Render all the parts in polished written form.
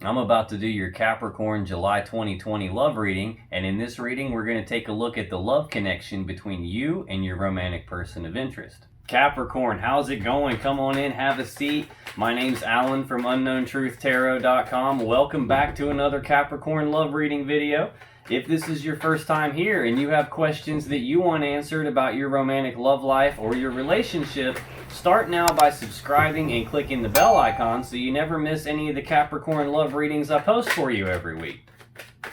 I'm about to do your Capricorn July 2020 love reading, and in this reading we're going to take a look at the love connection between you and your romantic person of interest. Capricorn, how's it going? Come on in, have a seat. My name's Alan from UnknownTruthTarot.com. Welcome back to another Capricorn love reading video. If this is your first time here and you have questions that you want answered about your romantic love life or your relationship, start now by subscribing and clicking the bell icon so you never miss any of the Capricorn love readings I post for you every week.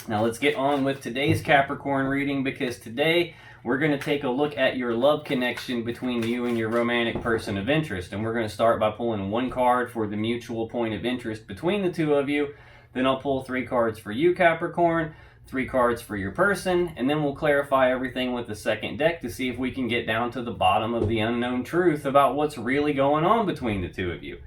Now let's get on with today's Capricorn reading, because today we're going to take a look at your love connection between you and your romantic person of interest. And we're going to start by pulling one card for the mutual point of interest between the two of you. Then I'll pull 3 cards for you, Capricorn, 3 cards for your person, and then we'll clarify everything with the second deck to see if we can get down to the bottom of the unknown truth about what's really going on between the two of you.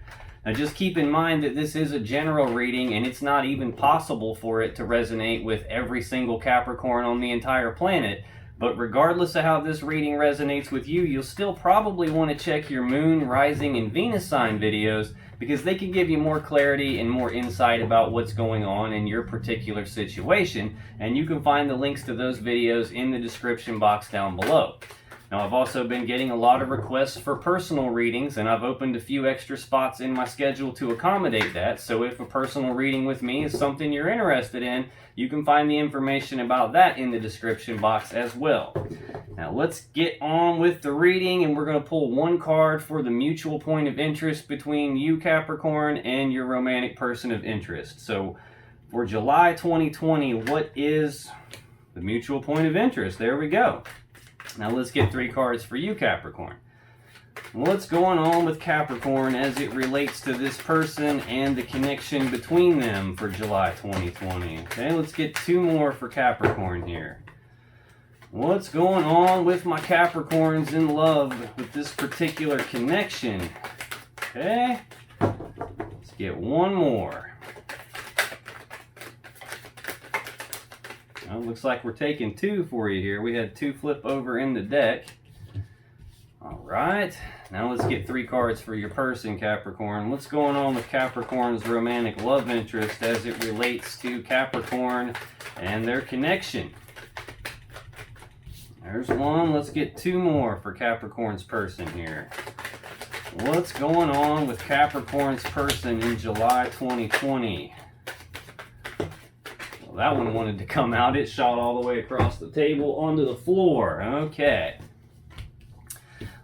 Now just keep in mind that this is a general reading, and it's not even possible for it to resonate with every single Capricorn on the entire planet. But regardless of how this reading resonates with you, you'll still probably want to check your Moon, Rising, and Venus sign videos, because they can give you more clarity and more insight about what's going on in your particular situation. And you can find the links to those videos in the description box down below. Now, I've also been getting a lot of requests for personal readings, and I've opened a few extra spots in my schedule to accommodate that. So if a personal reading with me is something you're interested in, you can find the information about that in the description box as well. Now let's get on with the reading, and we're going to pull 1 card for the mutual point of interest between you, Capricorn, and your romantic person of interest. So for July 2020, what is the mutual point of interest? There we go. Now let's get 3 cards for you, Capricorn. What's going on with Capricorn as it relates to this person and the connection between them for July 2020? Okay, let's get 2 more for Capricorn here. What's going on with my Capricorns in love with this particular connection? Okay, let's get 1 more. Well, looks like we're taking 2 for you here. We had 2 flip over in the deck. All right, now let's get 3 cards for your person, Capricorn. What's going on with Capricorn's romantic love interest as it relates to Capricorn and their connection? There's 1. Let's get 2 more for Capricorn's person here. What's going on with Capricorn's person in July 2020? Well, that one wanted to come out. It shot all the way across the table onto the floor. Okay.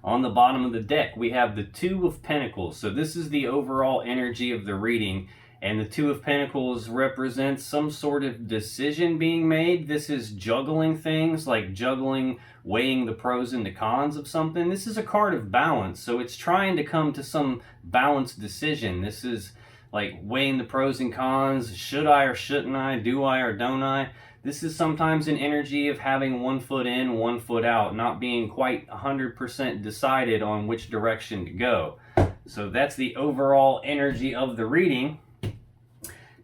On the bottom of the deck, we have the 2 of Pentacles. So this is the overall energy of the reading. And the 2 of Pentacles represents some sort of decision being made. This is juggling things, like juggling, weighing the pros and the cons of something. This is a card of balance. So it's trying to come to some balanced decision. This is like weighing the pros and cons. Should I or shouldn't I? Do I or don't I? This is sometimes an energy of having 1 foot in, 1 foot out, not being quite 100% decided on which direction to go. So that's the overall energy of the reading.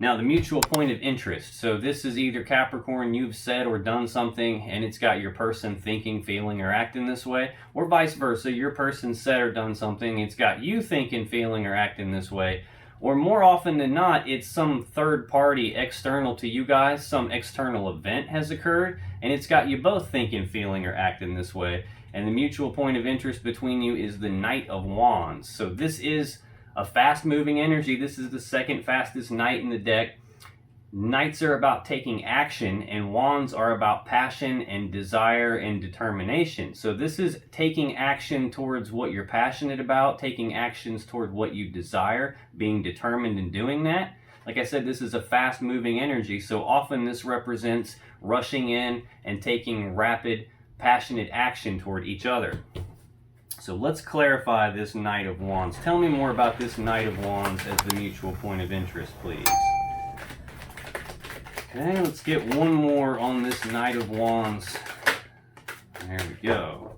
Now, the mutual point of interest. So this is either Capricorn, you've said or done something, and it's got your person thinking, feeling, or acting this way. Or vice versa, your person said or done something, it's got you thinking, feeling, or acting this way. Or more often than not, it's some third party external to you guys. Some external event has occurred, and it's got you both thinking, feeling, or acting this way. And the mutual point of interest between you is the Knight of Wands. So this is a fast-moving energy. This is the 2nd fastest knight in the deck. Knights are about taking action, and wands are about passion and desire and determination. So this is taking action towards what you're passionate about, taking actions toward what you desire, being determined in doing that. Like I said, this is a fast-moving energy, so often this represents rushing in and taking rapid, passionate action toward each other. So let's clarify this Knight of Wands. Tell me more about this Knight of Wands as the mutual point of interest, please. Okay, let's get 1 more on this Knight of Wands. There we go.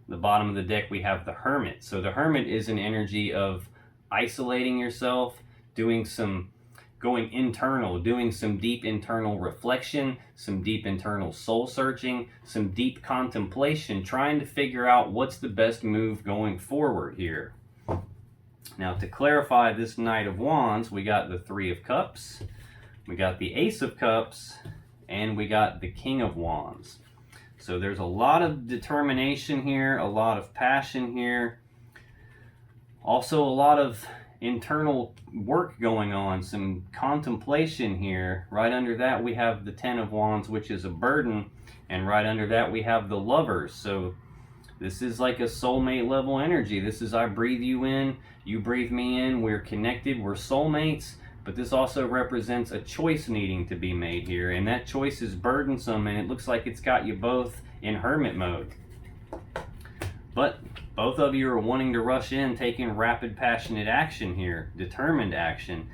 The bottom of the deck, we have the Hermit. So the Hermit is an energy of isolating yourself, going internal, doing some deep internal reflection, some deep internal soul searching, some deep contemplation, trying to figure out what's the best move going forward here. Now, to clarify this Knight of Wands, we got the Three of Cups, we got the Ace of Cups, and we got the King of Wands. So there's a lot of determination here, a lot of passion here. Also a lot of internal work going on, some contemplation here. Right under that we have the Ten of Wands, which is a burden, and right under that we have the Lovers. So this is like a soulmate level energy. This is I breathe you in, you breathe me in, we're connected, we're soulmates. But this also represents a choice needing to be made here, and that choice is burdensome, and it looks like it's got you both in hermit mode. But both of you are wanting to rush in, taking rapid, passionate action here, determined action.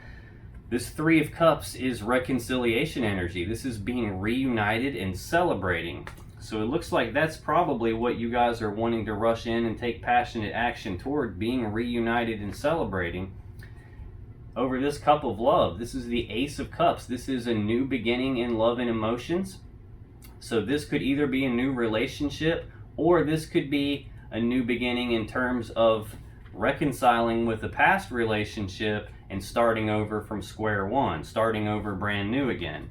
This Three of Cups is reconciliation energy. This is being reunited and celebrating. So it looks like that's probably what you guys are wanting to rush in and take passionate action toward, being reunited and celebrating over this cup of love. This is the Ace of Cups. This is a new beginning in love and emotions. So this could either be a new relationship, or this could be a new beginning in terms of reconciling with a past relationship and starting over from square one, starting over brand new again.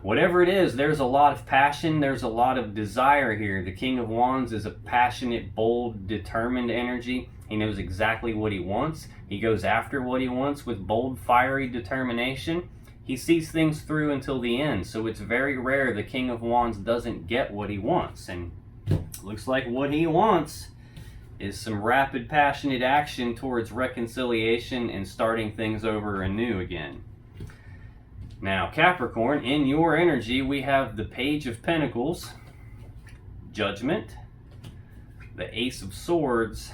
Whatever it is, there's a lot of passion, there's a lot of desire here. The King of Wands is a passionate, bold, determined energy. He knows exactly what he wants. He goes after what he wants with bold, fiery determination. He sees things through until the end. So it's very rare the King of Wands doesn't get what he wants. And looks like what he wants is some rapid, passionate action towards reconciliation and starting things over anew again. Now, Capricorn, in your energy, we have the Page of Pentacles, Judgment, the Ace of Swords,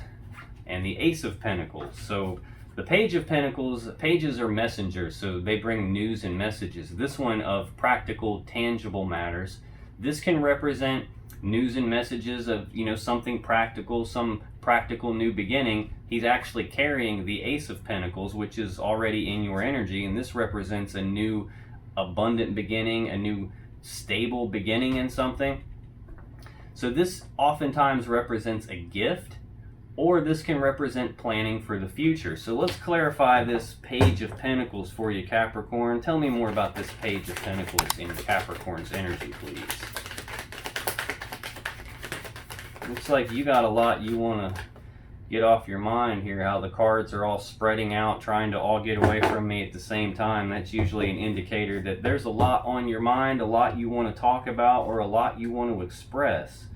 and the Ace of Pentacles. So the Page of Pentacles, pages are messengers, so they bring news and messages. This one of practical, tangible matters. This can represent news and messages of, something practical, some practical new beginning. He's actually carrying the Ace of Pentacles, which is already in your energy, and this represents a new abundant beginning, a new stable beginning in something. So this oftentimes represents a gift, or this can represent planning for the future. So let's clarify this Page of Pentacles for you, Capricorn. Tell me more about this Page of Pentacles in Capricorn's energy, please. Looks like you got a lot you want to get off your mind here, how the cards are all spreading out, trying to all get away from me at the same time. That's usually an indicator that there's a lot on your mind, a lot you want to talk about, or a lot you want to express.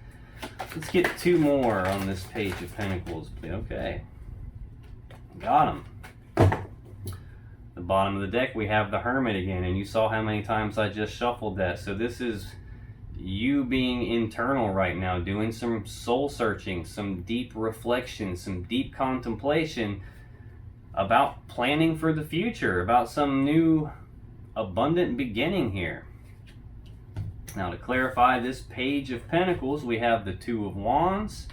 Let's get two more on this Page of Pentacles. Okay. Got them. The bottom of the deck, we have the Hermit again, and you saw how many times I just shuffled that. So this is you being internal right now, doing some soul searching, some deep reflection, some deep contemplation about planning for the future, about some new abundant beginning here. Now, to clarify this Page of Pentacles, we have the Two of Wands,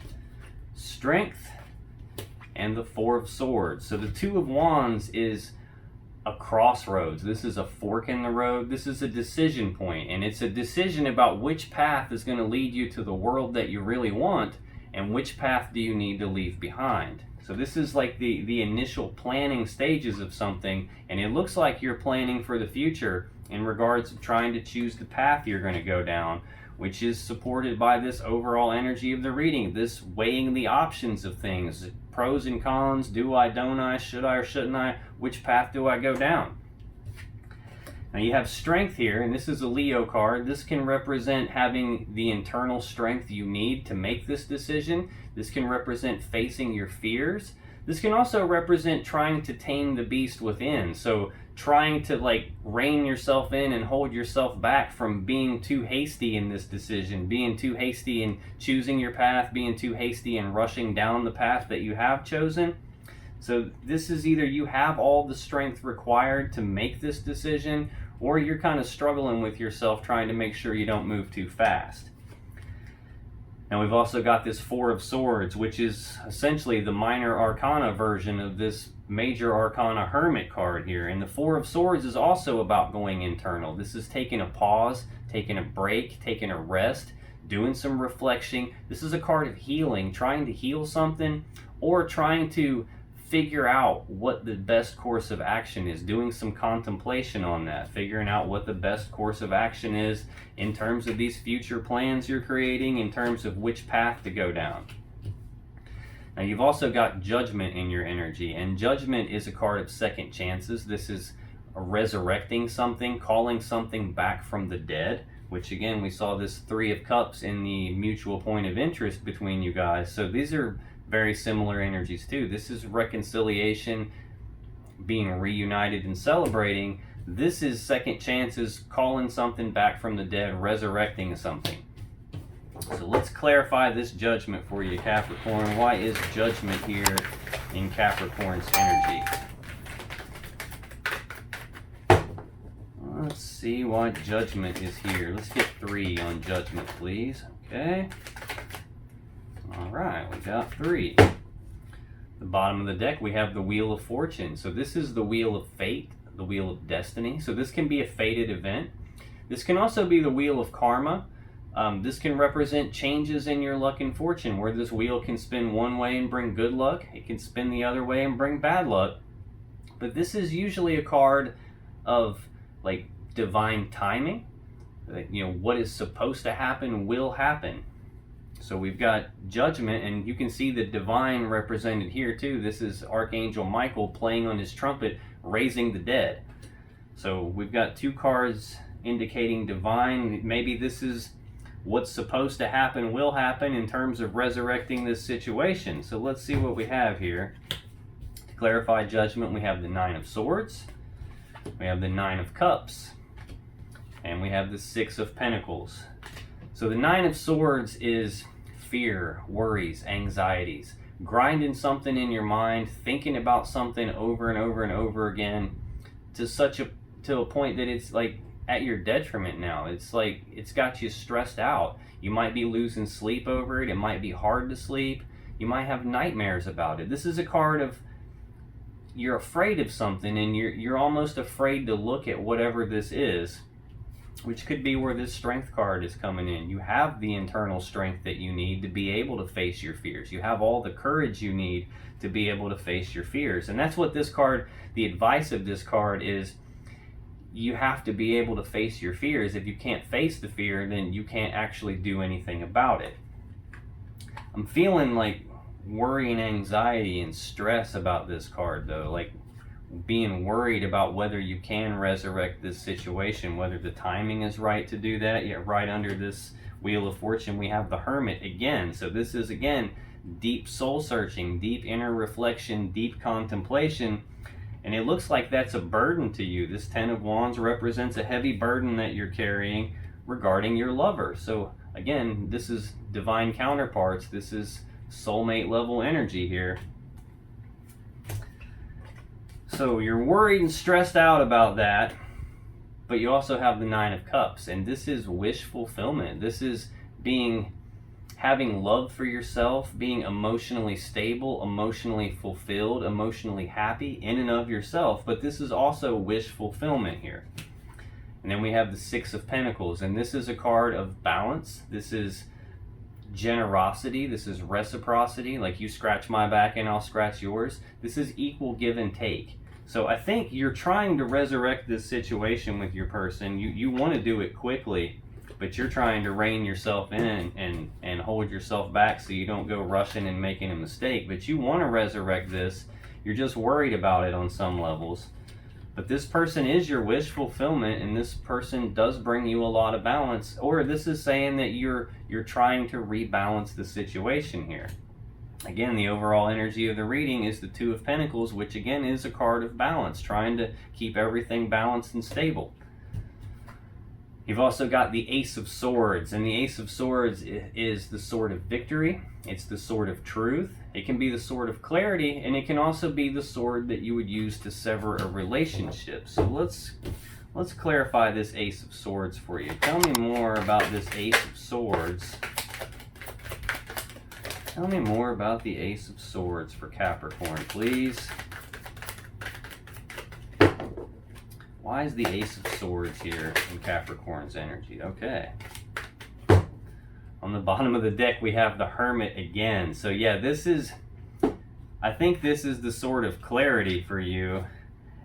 Strength, and the Four of Swords. So the Two of Wands is a crossroads. This is a fork in the road. This is a decision point, and it's a decision about which path is going to lead you to the world that you really want, and which path do you need to leave behind. So this is like the initial planning stages of something, and it looks like you're planning for the future in regards to trying to choose the path you're going to go down, which is supported by this overall energy of the reading, this weighing the options of things, pros and cons, do I, don't I, should I or shouldn't I, which path do I go down? Now you have Strength here, and this is a Leo card. This can represent having the internal strength you need to make this decision. This can represent facing your fears. This can also represent trying to tame the beast within. So trying to rein yourself in and hold yourself back from being too hasty in this decision, being too hasty in choosing your path, being too hasty in rushing down the path that you have chosen. So this is either you have all the strength required to make this decision, or you're kind of struggling with yourself trying to make sure you don't move too fast. Now we've also got this Four of Swords, which is essentially the minor arcana version of this major arcana Hermit card here. And the Four of Swords is also about going internal. This is taking a pause, taking a break, taking a rest, doing some reflection. This is a card of healing, trying to heal something, or trying to figure out what the best course of action is, doing some contemplation on that, figuring out what the best course of action is in terms of these future plans you're creating, in terms of which path to go down. Now you've also got Judgment in your energy, and Judgment is a card of second chances. This is resurrecting something, calling something back from the dead, which again, we saw this Three of Cups in the mutual point of interest between you guys. So these are very similar energies too. This is reconciliation, being reunited and celebrating. This is second chances, calling something back from the dead, resurrecting something. So let's clarify this Judgment for you, Capricorn. Why is Judgment here in Capricorn's energy? Let's see why Judgment is here. Let's get 3 on Judgment, please. Okay. All right, we got 3. The bottom of the deck, we have the Wheel of Fortune. So this is the Wheel of Fate, the Wheel of Destiny. So this can be a fated event. This can also be the Wheel of Karma. This can represent changes in your luck and fortune, where this wheel can spin one way and bring good luck. It can spin the other way and bring bad luck. But this is usually a card of like divine timing. You know, what is supposed to happen will happen. So we've got Judgment, and you can see the divine represented here too. This is Archangel Michael playing on his trumpet, raising the dead. So we've got 2 cards indicating divine. Maybe this is what's supposed to happen will happen in terms of resurrecting this situation. So let's see what we have here. To clarify Judgment, we have the 9 of Swords, we have the 9 of Cups, and we have the 6 of Pentacles. So the 9 of Swords is fear, worries, anxieties, grinding something in your mind, thinking about something over and over and over again to a point that it's like at your detriment now. It's like it's got you stressed out. You might be losing sleep over it. It might be hard to sleep. You might have nightmares about it. This is a card of you're afraid of something, and you're almost afraid to look at whatever this is, which could be where this Strength card is coming in. You have the internal strength that you need to be able to face your fears. You have all the courage you need to be able to face your fears. And that's what this card, the advice of this card is, you have to be able to face your fears. If you can't face the fear, then you can't actually do anything about it. I'm feeling like worry and anxiety and stress about this card though, like being worried about whether you can resurrect this situation, whether the timing is right to do that. Yet right under this Wheel of Fortune, we have the Hermit again. So this is again deep soul searching, deep inner reflection, deep contemplation. And it looks like that's a burden to you. This 10 of Wands represents a heavy burden that you're carrying regarding your lover. So again, this is divine counterparts. This is soulmate level energy here. So you're worried and stressed out about that, but you also have the 9 of Cups, and this is wish fulfillment. This is having love for yourself, being emotionally stable, emotionally fulfilled, emotionally happy in and of yourself, but this is also wish fulfillment here. And then we have the 6 of Pentacles, and this is a card of balance. This is generosity. This is reciprocity, like you scratch my back and I'll scratch yours. This is equal give and take. So I think you're trying to resurrect this situation with your person. You want to do it quickly, but you're trying to rein yourself in and hold yourself back so you don't go rushing and making a mistake. But you want to resurrect this. You're just worried about it on some levels. But this person is your wish fulfillment, and this person does bring you a lot of balance. Or this is saying that you're trying to rebalance the situation here. Again, the overall energy of the reading is the 2 of Pentacles, which again is a card of balance, trying to keep everything balanced and stable. You've also got the Ace of Swords, and the Ace of Swords is the sword of victory. It's the sword of truth. It can be the sword of clarity, and it can also be the sword that you would use to sever a relationship. So let's clarify this Ace of Swords for you. Tell me more about this Ace of Swords. Tell me more about the Ace of Swords for Capricorn, please. Why is the Ace of Swords here in Capricorn's energy? Okay. On the bottom of the deck, we have the Hermit again. So yeah, this is I think this is the sort of clarity for you,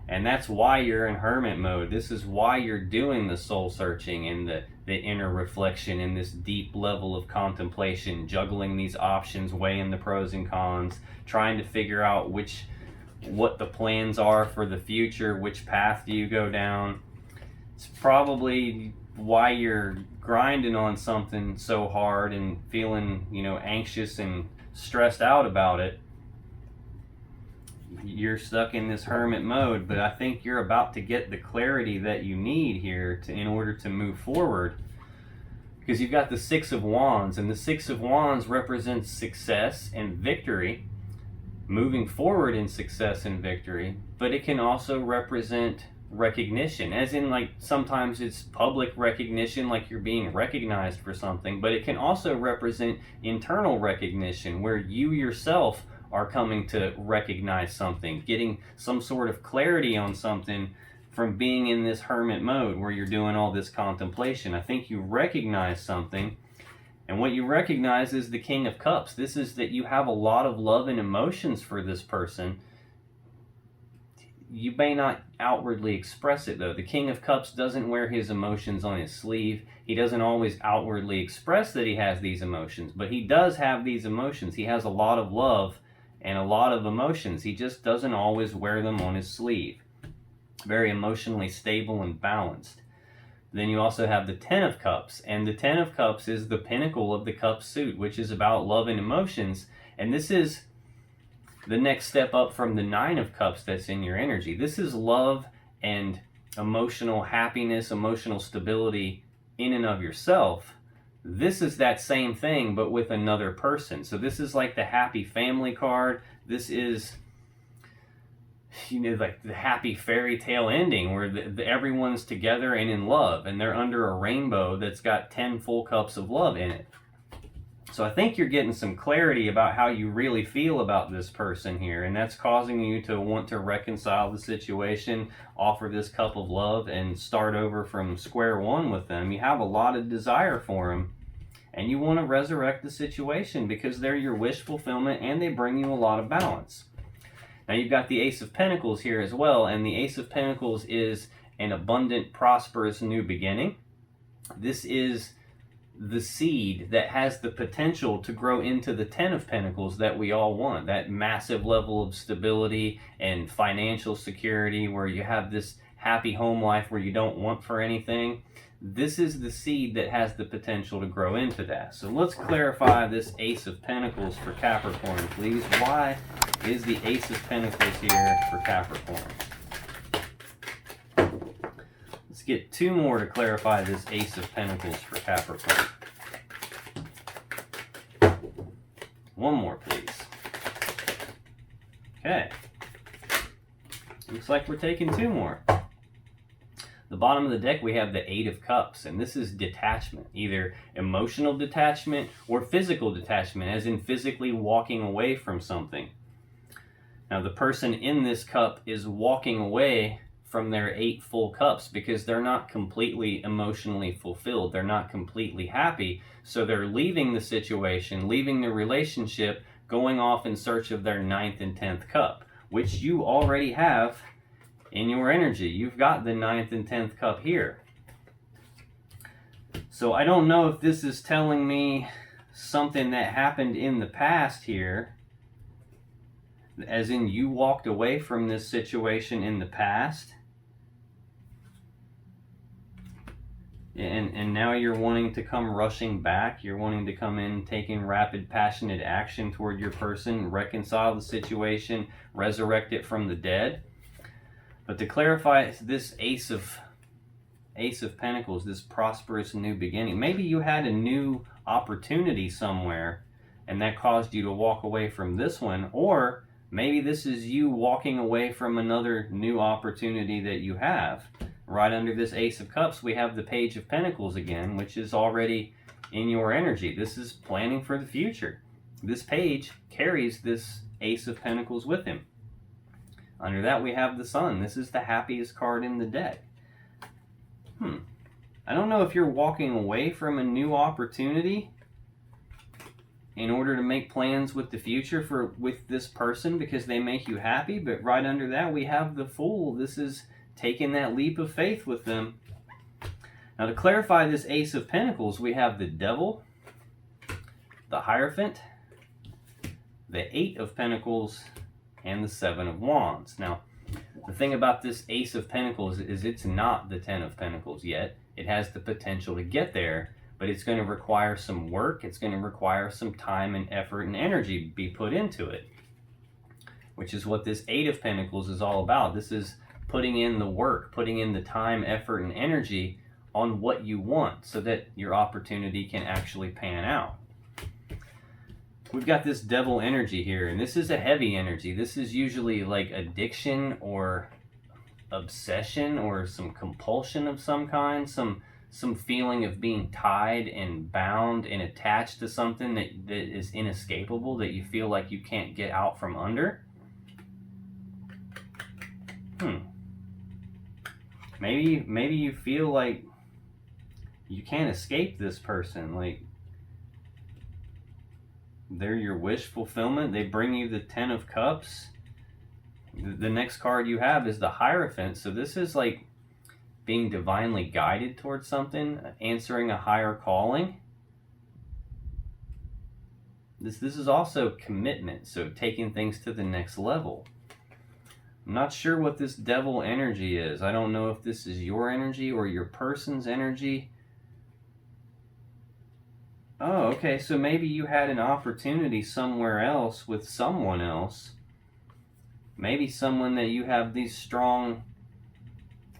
and that's why you're in hermit mode. This is why you're doing the soul searching and the inner reflection and this deep level of contemplation, juggling these options, weighing the pros and cons, trying to figure out what the plans are for the future, which path do you go down. It's probably why you're grinding on something so hard and feeling, anxious and stressed out about it. You're stuck in this hermit mode, but I think you're about to get the clarity that you need here in order to move forward. Because you've got the Six of Wands, and the Six of Wands represents success and victory, moving forward in success and victory, but it can also represent recognition, as in, like, sometimes it's public recognition, like you're being recognized for something, but it can also represent internal recognition, where you yourself are coming to recognize something, getting some sort of clarity on something from being in this hermit mode where you're doing all this contemplation. I think you recognize something, and what you recognize is the King of Cups. This is that you have a lot of love and emotions for this person. You may not outwardly express it, though. The King of Cups doesn't wear his emotions on his sleeve. He doesn't always outwardly express that he has these emotions, but he does have these emotions. He has a lot of love and a lot of emotions. He just doesn't always wear them on his sleeve. Very emotionally stable and balanced. Then you also have the Ten of Cups, and the Ten of Cups is the pinnacle of the cup suit, which is about love and emotions, and this is the next step up from the Nine of Cups that's in your energy. This is love and emotional happiness, emotional stability in and of yourself. This is that same thing, but with another person. So this is like the happy family card. This is, like the happy fairy tale ending where everyone's together and in love, and they're under a rainbow that's got 10 full cups of love in it. So I think you're getting some clarity about how you really feel about this person here, and that's causing you to want to reconcile the situation, offer this cup of love, and start over from square one with them. You have a lot of desire for them, and you want to resurrect the situation because they're your wish fulfillment and they bring you a lot of balance. Now you've got the Ace of Pentacles here as well, and the Ace of Pentacles is an abundant, prosperous new beginning. This is the seed that has the potential to grow into the Ten of Pentacles that we all want, that massive level of stability and financial security where you have this happy home life where you don't want for anything. This is the seed that has the potential to grow into that. So let's clarify this Ace of Pentacles for Capricorn, please. Why is the Ace of Pentacles here for Capricorn? Let's get two more to clarify this Ace of Pentacles for Capricorn. One more, please. Okay. Looks like we're taking two more. The bottom of the deck, we have the Eight of Cups, and this is detachment, either emotional detachment or physical detachment, as in physically walking away from something. Now, the person in this cup is walking away from their 8 full cups because they're not completely emotionally fulfilled. They're not completely happy. So they're leaving the situation, leaving the relationship, going off in search of their 9th and 10th cup, which you already have in your energy. You've got the 9th and 10th cup here. So I don't know if this is telling me something that happened in the past here, as in you walked away from this situation in the past, and now you're wanting to come rushing back. You're wanting to come in, taking rapid, passionate action toward your person, reconcile the situation, resurrect it from the dead. But to clarify, this Ace of Pentacles, this prosperous new beginning, maybe you had a new opportunity somewhere and that caused you to walk away from this one, or maybe this is you walking away from another new opportunity that you have. Right under this Ace of Cups, we have the Page of Pentacles again, which is already in your energy. This is planning for the future. This page carries this Ace of Pentacles with him. Under that, we have the Sun. This is the happiest card in the deck. I don't know if you're walking away from a new opportunity, in order to make plans with the future with this person because they make you happy. But right under that, we have the Fool. This is taking that leap of faith with them. Now, to clarify this Ace of Pentacles, we have the Devil, the Hierophant, the Eight of Pentacles, and the Seven of Wands. Now, the thing about this Ace of Pentacles is it's not the Ten of Pentacles yet. It has the potential to get there, but it's going to require some work. It's going to require some time and effort and energy to be put into it, which is what this Eight of Pentacles is all about. This is putting in the work, putting in the time, effort, and energy on what you want so that your opportunity can actually pan out. We've got this Devil energy here, and this is a heavy energy. This is usually like addiction or obsession or some compulsion of some kind, some feeling of being tied and bound and attached to something that is inescapable, that you feel like you can't get out from under. Maybe you feel like you can't escape this person, like they're your wish fulfillment. They bring you the Ten of Cups. The next card you have is the Hierophant. So this is like being divinely guided towards something, answering a higher calling. This is also commitment, so taking things to the next level. I'm not sure what this Devil energy is. I don't know if this is your energy or your person's energy. Oh, okay, so maybe you had an opportunity somewhere else with someone else. Maybe someone that you have these strong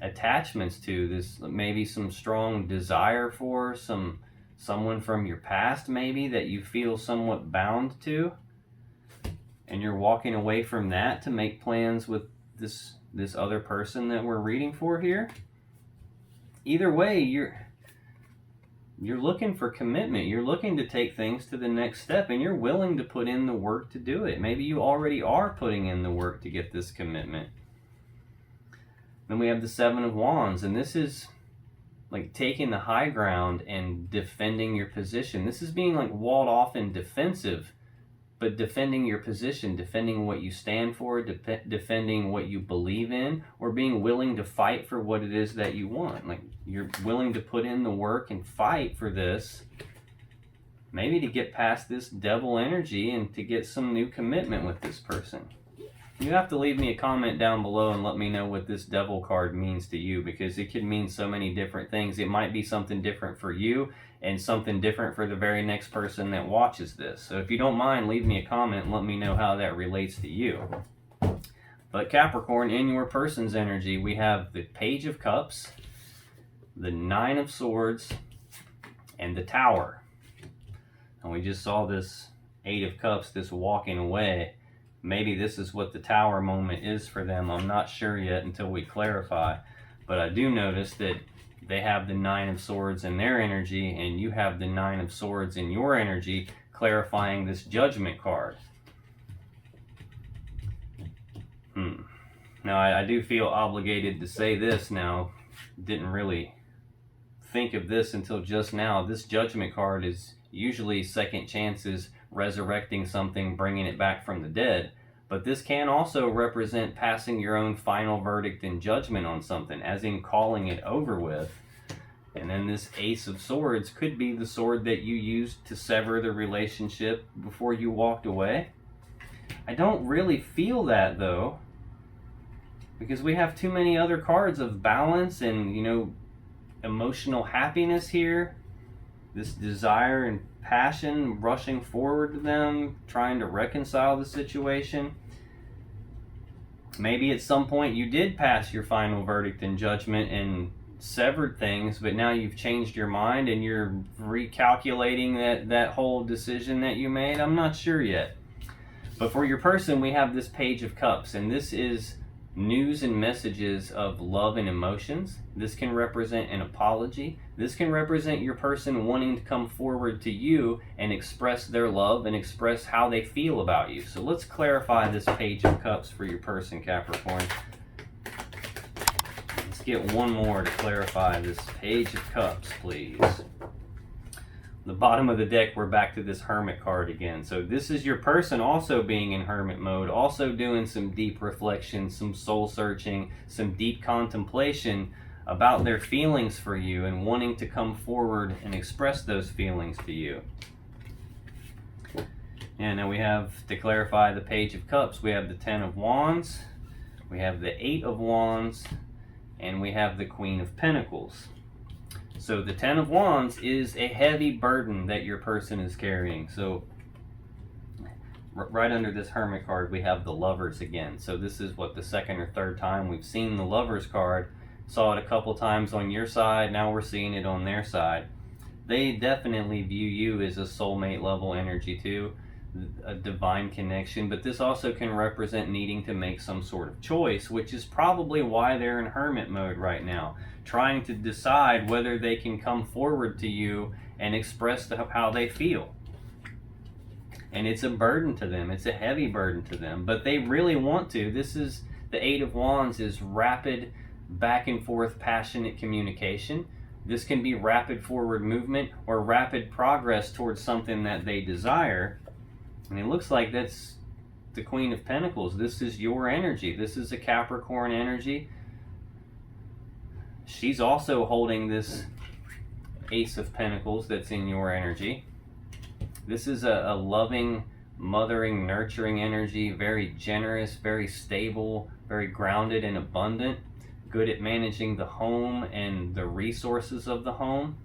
attachments to, this maybe some strong desire for, someone from your past maybe that you feel somewhat bound to, and you're walking away from that to make plans with this other person that we're reading for here. Either way, you're looking for commitment. You're looking to take things to the next step, and you're willing to put in the work to do it. Maybe you already are putting in the work to get this commitment. Then we have the Seven of Wands, and this is like taking the high ground and defending your position. This is being like walled off and defensive, but defending your position, defending what you stand for, defending what you believe in, or being willing to fight for what it is that you want. Like you're willing to put in the work and fight for this, maybe to get past this Devil energy and to get some new commitment with this person. You have to leave me a comment down below and let me know what this Devil card means to you, because it could mean so many different things. It might be something different for you and something different for the very next person that watches this. So if you don't mind, leave me a comment and let me know how that relates to you. But Capricorn, in your person's energy, we have the Page of Cups, the Nine of Swords, and the Tower. And we just saw this Eight of Cups, this walking away. Maybe this is what the Tower moment is for them. I'm not sure yet until we clarify. But I do notice that they have the Nine of Swords in their energy, and you have the Nine of Swords in your energy, clarifying this Judgment card. Now, I do feel obligated to say this now. Didn't really think of this until just now. This Judgment card is usually second chances, resurrecting something, bringing it back from the dead. But this can also represent passing your own final verdict and judgment on something, as in calling it over with. And then this Ace of Swords could be the sword that you used to sever the relationship before you walked away. I don't really feel that though, because we have too many other cards of balance and, emotional happiness here. This desire and passion rushing forward to them, trying to reconcile the situation. Maybe at some point you did pass your final verdict and judgment and severed things, but now you've changed your mind and you're recalculating that whole decision that you made. I'm not sure yet. But for your person, we have this Page of Cups, and this is news and messages of love and emotions. This can represent an apology. This can represent your person wanting to come forward to you and express their love and express how they feel about you. So let's clarify this Page of Cups for your person, Capricorn. Let's get one more to clarify this Page of Cups, please. The bottom of the deck, we're back to this Hermit card again. So this is your person also being in hermit mode, also doing some deep reflection, some soul searching, some deep contemplation about their feelings for you and wanting to come forward and express those feelings to you. And now we have, to clarify the Page of Cups, we have the Ten of Wands, we have the Eight of Wands, and we have the Queen of Pentacles. So the Ten of Wands is a heavy burden that your person is carrying. So right under this Hermit card, we have the Lovers again. So this is what, the second or third time we've seen the Lovers card. Saw it a couple times on your side, now we're seeing it on their side. They definitely view you as a soulmate level energy too, a divine connection, but this also can represent needing to make some sort of choice, which is probably why they're in hermit mode right now, trying to decide whether they can come forward to you and express how they feel. And it's a burden to them, it's a heavy burden to them, but they really want to. This is, the Eight of Wands is rapid, back and forth, passionate communication. This can be rapid forward movement or rapid progress towards something that they desire. And it looks like that's the Queen of Pentacles. This is your energy. This is a Capricorn energy. She's also holding this Ace of Pentacles that's in your energy. This is a loving, mothering, nurturing energy, very generous, very stable, very grounded and abundant, good at managing the home and the resources of the home.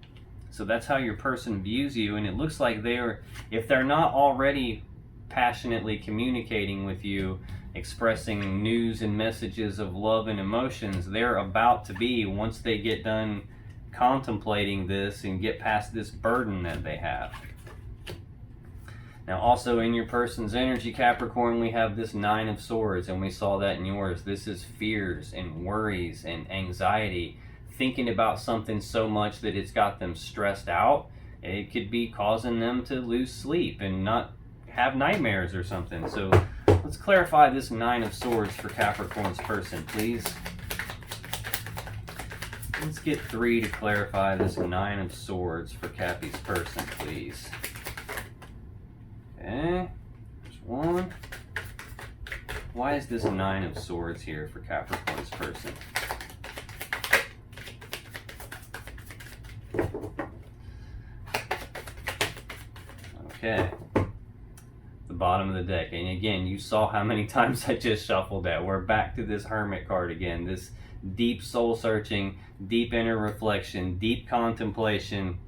So that's how your person views you, and it looks like they're, if they're not already passionately communicating with you, expressing news and messages of love and emotions, they're about to be, once they get done contemplating this and get past this burden that they have. Now also in your person's energy, Capricorn, we have this Nine of Swords, and we saw that in yours. This is fears and worries and anxiety, thinking about something so much that it's got them stressed out. It could be causing them to lose sleep and not have nightmares or something. So let's clarify this Nine of Swords for Capricorn's person, please. Let's get 3 to clarify this Nine of Swords for Cappy's person, please. Okay, there's 1. Why is this Nine of Swords here for Capricorn's person? Okay, the bottom of the deck. And again, you saw how many times I just shuffled that. We're back to this Hermit card again. This deep soul searching, deep inner reflection, deep contemplation.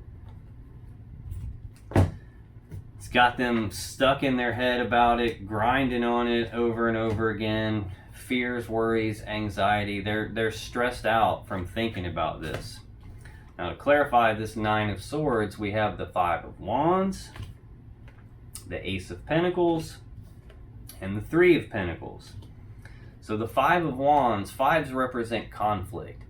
It's got them stuck in their head about it, grinding on it over and over again. Fears, worries, anxiety. They're stressed out from thinking about this. Now to clarify this Nine of Swords, we have the Five of Wands, the Ace of Pentacles, and the Three of Pentacles. So the Five of Wands, fives represent conflict.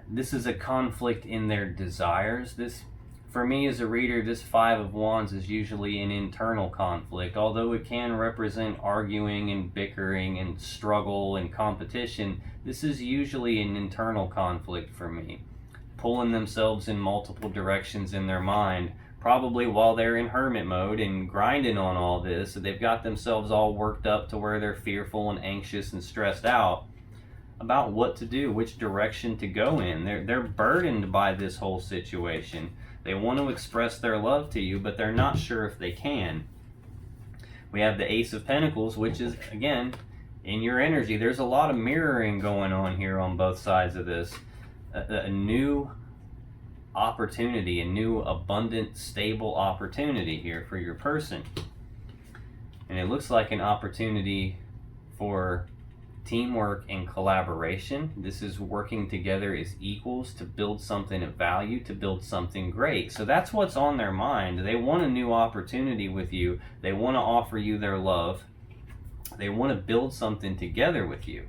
This is a conflict in their desires. This, for me as a reader, this Five of Wands is usually an internal conflict, although it can represent arguing and bickering and struggle and competition. This is usually an internal conflict for me, pulling themselves in multiple directions in their mind, probably while they're in hermit mode and grinding on all this. So they've got themselves all worked up to where they're fearful and anxious and stressed out about what to do, which direction to go in. They're burdened by this whole situation. They want to express their love to you, but they're not sure if they can. We have the Ace of Pentacles, which is, again, in your energy. There's a lot of mirroring going on here on both sides of this. A new opportunity, a new abundant, stable opportunity here for your person. And it looks like an opportunity for teamwork and collaboration. This is working together as equals to build something of value, to build something great. So that's what's on their mind. They want a new opportunity with you. They want to offer you their love. They want to build something together with you.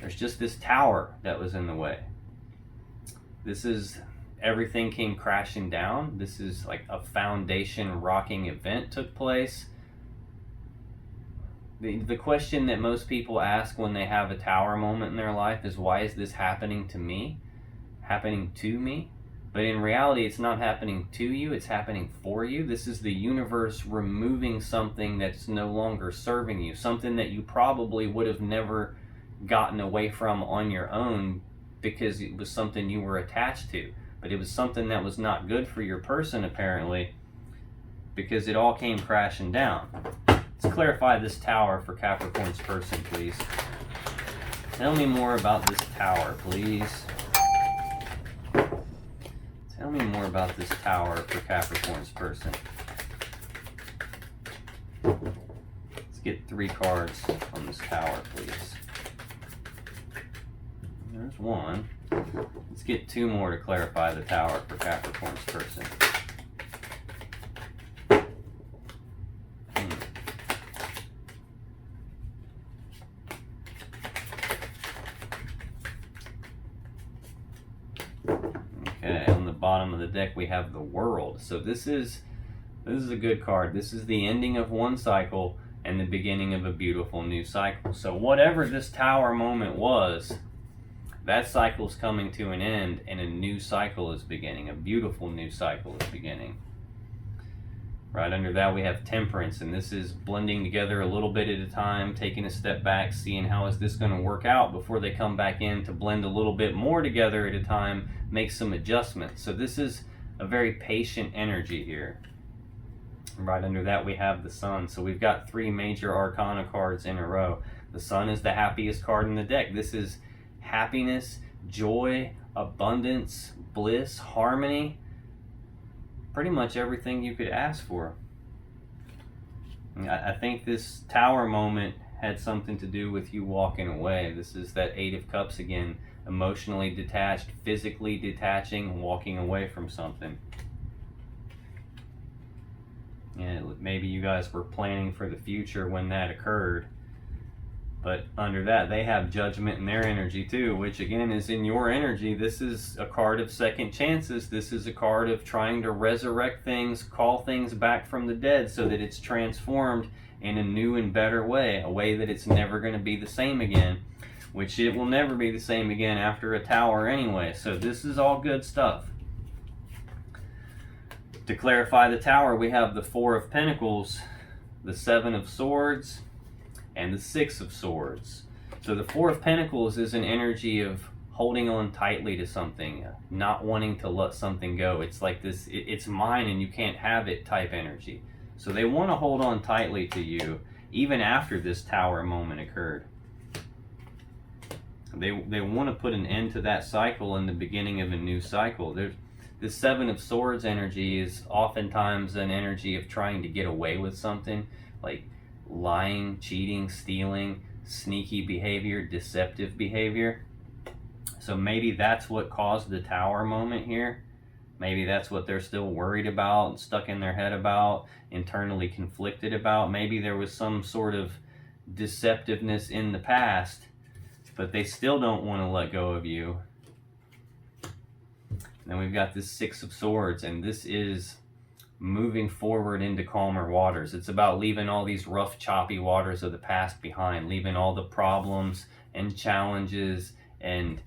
There's just this tower that was in the way. This is, everything came crashing down. This is like a foundation rocking event took place. The question that most people ask when they have a tower moment in their life is, why is this happening to me? Happening to me? But in reality, it's not happening to you, it's happening for you. This is the universe removing something that's no longer serving you, something that you probably would have never gotten away from on your own because it was something you were attached to. But it was something that was not good for your person, apparently, because it all came crashing down. Let's clarify this Tower for Capricorn's person, please. Tell me more about this Tower, please. Tell me more about this Tower for Capricorn's person. Let's get 3 cards on this Tower, please. There's 1. Let's get 2 more to clarify the Tower for Capricorn's person. Okay, on the bottom of the deck we have the World. So this is a good card. This is the ending of one cycle and the beginning of a beautiful new cycle. So whatever this Tower moment was, that cycle is coming to an end and a new cycle is beginning. A beautiful new cycle is beginning. Right under that we have Temperance, and this is blending together a little bit at a time, taking a step back, seeing how is this going to work out before they come back in to blend a little bit more together at a time, make some adjustments. So this is a very patient energy here. Right under that we have the Sun. So we've got 3 major arcana cards in a row. The Sun is the happiest card in the deck. This is happiness, joy, abundance, bliss, harmony. Pretty much everything you could ask for. I think this Tower moment had something to do with you walking away. This is that 8 of Cups again. Emotionally detached, physically detaching, walking away from something. And maybe you guys were planning for the future when that occurred. But under that, they have Judgment in their energy too, which again is in your energy. This is a card of second chances. This is a card of trying to resurrect things, call things back from the dead so that it's transformed in a new and better way, a way that it's never going to be the same again, which it will never be the same again after a Tower anyway. So this is all good stuff. To clarify the Tower, we have the 4 of Pentacles, the 7 of Swords, and the 6 of Swords. So the 4 of Pentacles is an energy of holding on tightly to something, not wanting to let something go. It's like this, it's mine and you can't have it type energy. So they want to hold on tightly to you even after this Tower moment occurred. They want to put an end to that cycle and the beginning of a new cycle. This 7 of Swords energy is oftentimes an energy of trying to get away with something, like lying, cheating, stealing, sneaky behavior, deceptive behavior. So maybe that's what caused the Tower moment here. Maybe that's what they're still worried about, stuck in their head about, internally conflicted about. Maybe there was some sort of deceptiveness in the past, but they still don't want to let go of you. Then we've got this 6 of Swords, and this is moving forward into calmer waters. It's about leaving all these rough, choppy waters of the past behind, leaving all the problems and challenges and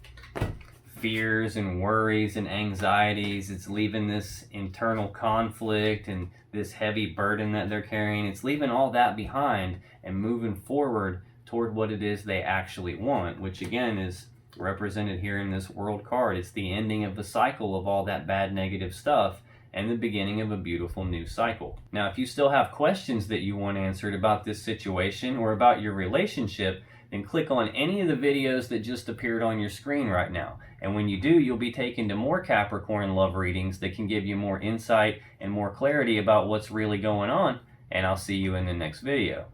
fears and worries and anxieties. It's leaving this internal conflict and this heavy burden that they're carrying. It's leaving all that behind and moving forward toward what it is they actually want, which again is represented here in this World card. It's the ending of the cycle of all that bad negative stuff and the beginning of a beautiful new cycle. Now, if you still have questions that you want answered about this situation or about your relationship, then click on any of the videos that just appeared on your screen right now. And when you do, you'll be taken to more Capricorn love readings that can give you more insight and more clarity about what's really going on. And I'll see you in the next video.